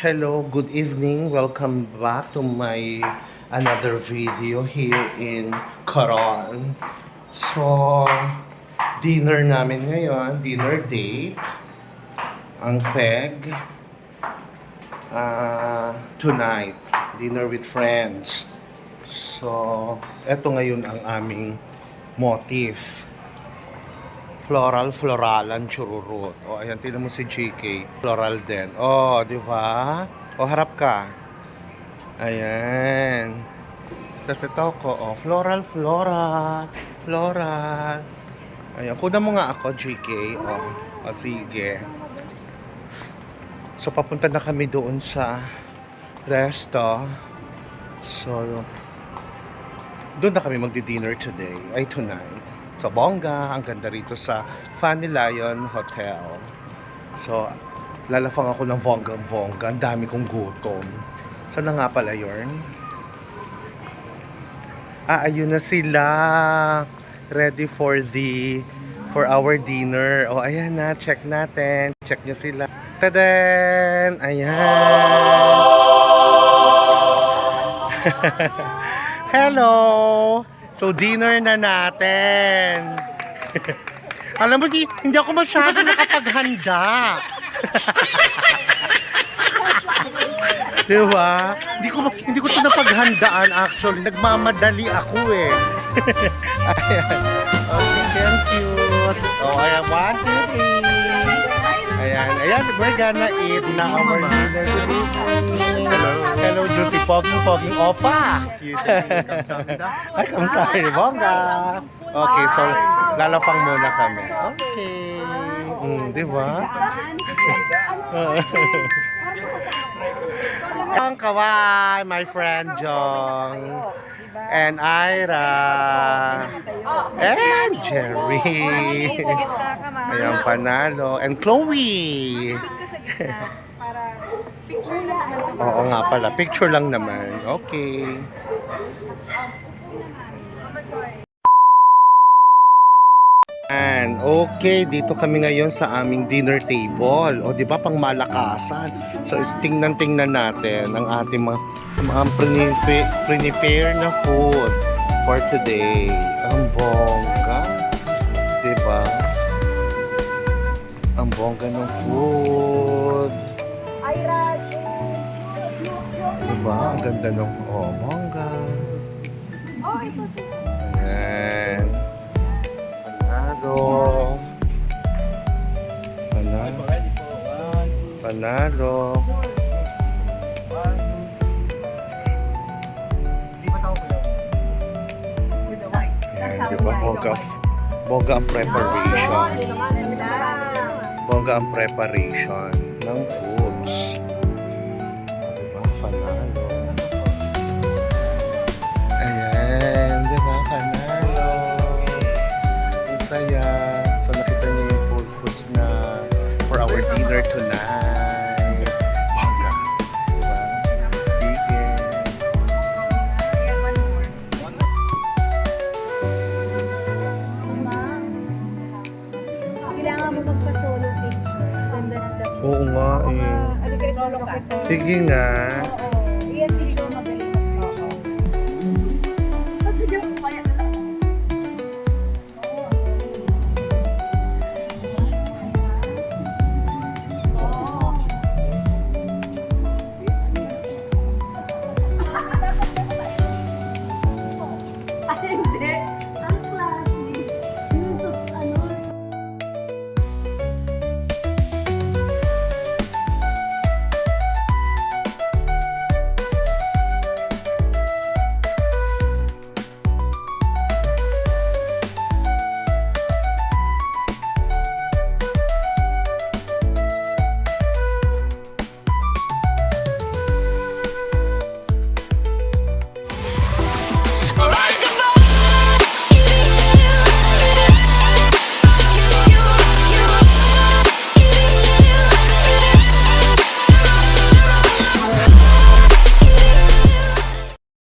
Hello, good evening. Welcome back to my another video here in Coron. So, dinner namin ngayon, dinner date. Ang peg tonight, dinner with friends. So, eto ngayon ang aming motif. Floralan, chururut. O, ayan, tingnan mo si JK. Floral din. O, di ba? O, harap ka. Ayan. Tapos ito ko, o, floral. Ayan, kunan mo nga ako, JK. O, sige. So, papunta na kami doon sa resto. So, doon na kami magdi-dinner today. Ay, tonight. So, bongga. Ang ganda rito sa Funny Lion Hotel. So, lalafang ako ng bonggang-bongga. Ang dami kong gutom. Saan na nga pala yun? Ayun na sila. Ready for our dinner. O, ayan na. Check natin. Check nyo sila. Tadan! Ayan! Hello! So, dinner na natin. Alam mo, hindi ako masyado nakapaghanda. Diba? Hindi ko ito napaghandaan actually. Nagmamadali ako eh. Ayan. Okay, ang cute. Oh, ayan. 1, 2, 3. Ayan. We're gonna eat na our dinner. Hello, Juicy Poging Opa. Ay, kamsahay, bongga. Okay, so lalapang muna kami. Okay. Di ba? Ang kawai, my friend Jong. And Ira. And Jerry. Ayan, Panalo. And Chloe. Oo nga pala, picture lang naman. Okay. And okay, dito kami ngayon sa aming dinner table. O di ba pang malakasan. So tingnan natin ang ating mga prepare na food for today. Ang bongga. Di ba? Ang bongga ng food. Diba? Ang ganda ng bongga. Ayan. Panalo. Ayan, diba? Bongga ang preparation. Bongga ang preparation ng foods. Diba? Panalo. Ayan, diba? Panalo. Ang saya. So nakita niyo yung foods na for our dinner tonight. Bongga. Diba? Sige. Kailangan mo magpa-solo picture. Ganda ng dapat. Oo nga eh. Solo ka. Sige nga.